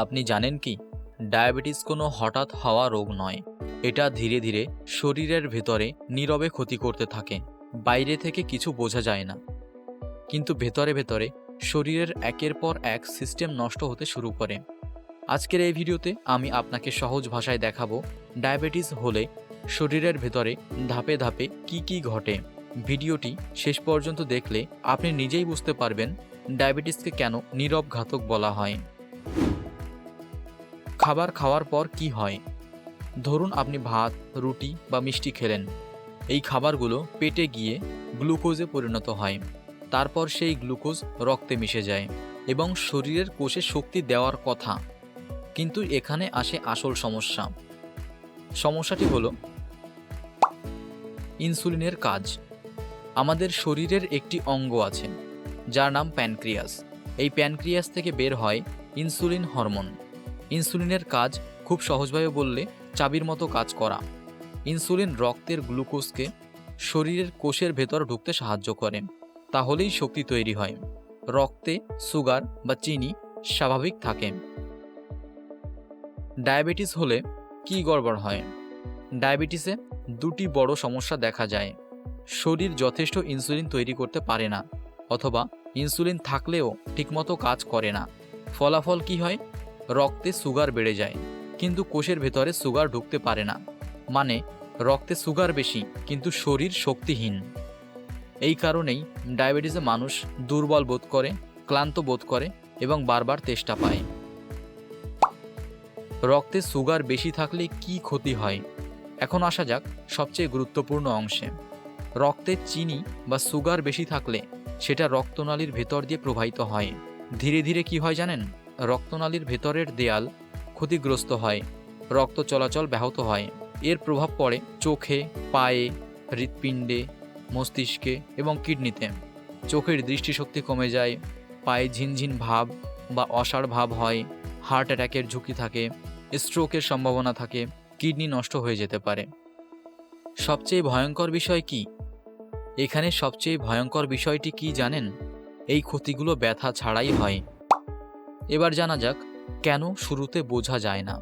আপনি জানেন কি, ডায়াবেটিস কোনো হঠাৎ হওয়া রোগ নয়। এটা ধীরে ধীরে শরীরের ভেতরে নীরবে ক্ষতি করতে থাকে। বাইরে থেকে কিছু বোঝা যায় না, কিন্তু ভেতরে ভেতরে শরীরের একের পর এক সিস্টেম নষ্ট হতে শুরু করে। আজকের এই ভিডিওতে আমি আপনাকে সহজ ভাষায় দেখাবো ডায়াবেটিস হলে শরীরের ভেতরে ধাপে ধাপে কি কি ঘটে। ভিডিওটি শেষ পর্যন্ত দেখলে আপনি নিজেই বুঝতে পারবেন ডায়াবেটিসকে কেন নীরব ঘাতক বলা হয়। খাবার খাওয়ার পর কি হয়? ধরুন আপনি ভাত, রুটি বা মিষ্টি খেলেন। এই খাবারগুলো পেটে গিয়ে গ্লুকোজে পরিণত হয়। তারপর সেই গ্লুকোজ রক্তে মিশে যায় এবং শরীরের কোষে শক্তি দেওয়ার কথা। কিন্তু এখানে আসে আসল সমস্যা। সমস্যাটি হলো ইনসুলিনের কাজ। আমাদের শরীরের একটি অঙ্গ আছে যার নাম প্যানক্রিয়াস। এই প্যানক্রিয়াস থেকে বের হয় ইনসুলিন হরমোন। ইনসুলিনের কাজ খুব সহজভাবে বললে চাবির মতো কাজ করা। ইনসুলিন রক্তের গ্লুকোজকে শরীরের কোষের ভেতর ঢুকতে সাহায্য করে, তাহলেই শক্তি তৈরি হয়। রক্তে সুগার বা চিনি স্বাভাবিক থাকে। ডায়াবেটিস হলে কি গড়বড় হয়? ডায়াবেটিসে দুটি বড় সমস্যা দেখা যায়। শরীর যথেষ্ট ইনসুলিন তৈরি করতে পারে না, অথবা ইনসুলিন থাকলেও ঠিকমতো কাজ করে না। ফলাফল কি হয়? রক্তে সুগার বেড়ে যায়, কিন্তু কোষের ভেতরে সুগার ঢুকতে পারে না। মানে রক্তে সুগার বেশি কিন্তু শরীর শক্তিহীন। এই কারণেই ডায়াবেটিসে মানুষ দুর্বল বোধ করে, ক্লান্ত বোধ করে এবং বারবার তেষ্টা পায়। রক্তে সুগার বেশি থাকলে কি ক্ষতি হয়? এখন আসা যাক সবচেয়ে গুরুত্বপূর্ণ অংশে। রক্তে চিনি বা সুগার বেশি থাকলে সেটা রক্তনালীর ভেতর দিয়ে প্রবাহিত হয়। ধীরে ধীরে কি হয় জানেন? রক্তনালীর ভেতরের দেয়াল ক্ষতিগ্রস্ত হয়, রক্ত চলাচল ব্যাহত হয়। এর প্রভাব পড়ে চোখে, পায়ে, হৃৎপিণ্ডে, মস্তিষ্কে এবং কিডনিতে। চোখের দৃষ্টিশক্তি কমে যায়, পায়ে ঝিনঝিন ভাব বা অসাড় ভাব হয়, হার্ট অ্যাটাকের ঝুঁকি থাকে, স্ট্রোকের সম্ভাবনা থাকে, কিডনি নষ্ট হয়ে যেতে পারে। সবচেয়ে ভয়ঙ্কর বিষয় কি? এখানে সবচেয়ে ভয়ঙ্কর বিষয়টি কি জানেন? এই ক্ষতিগুলো ব্যথা ছাড়াই হয়। এবার জানা যাক কেন শুরুতে বোঝা যায় না।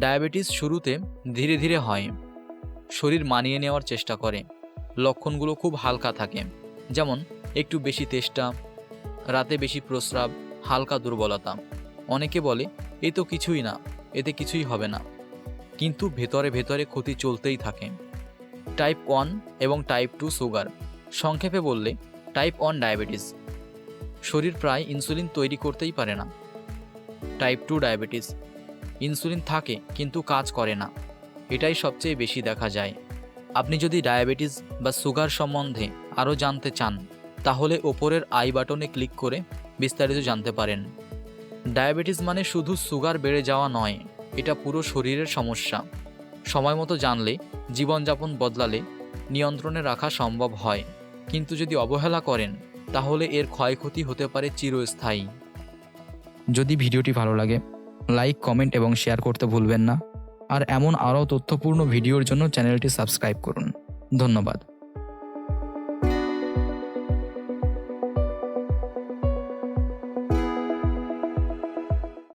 ডায়াবেটিস শুরুতে ধীরে ধীরে হয়। শরীর মানিয়ে নেওয়ার চেষ্টা করে। লক্ষণগুলো খুব হালকা থাকে, যেমন একটু বেশি তেষ্টা, রাতে বেশি প্রস্রাব, হালকা দুর্বলতা। অনেকে বলে এ তো কিছুই না, এতে কিছুই হবে না, কিন্তু ভেতরে ভেতরে ক্ষতি চলতেই থাকে। টাইপ 1 এবং টাইপ 2 সুগার, সংক্ষেপে বললে টাইপ 1 ডায়াবেটিস। শরীর প্রায় ইনসুলিন তৈরি করতেই পারে না। টাইপ 2 ডায়াবেটিস, ইনসুলিন থাকে কিন্তু কাজ করে না। এটাই সবচেয়ে বেশি দেখা যায়। আপনি যদি ডায়াবেটিস বা সুগার সম্বন্ধে আরও জানতে চান, তাহলে ওপরের আই বাটনে ক্লিক করে বিস্তারিত জানতে পারেন। ডায়াবেটিস মানে শুধু সুগার বেড়ে যাওয়া নয়, এটা পুরো শরীরের সমস্যা। সময় মতো জানলে, জীবনযাপন বদলালে নিয়ন্ত্রণে রাখা সম্ভব হয়, কিন্তু যদি অবহেলা করেন তাহলে এর ক্ষয়ক্ষতি হতে পারে চিরস্থায়ী। যদি ভিডিওটি ভালো লাগে, লাইক, কমেন্ট এবং শেয়ার করতে ভুলবেন না। আর এমন আরও তথ্যপূর্ণ ভিডিওর জন্য চ্যানেলটি সাবস্ক্রাইব করুন। ধন্যবাদ।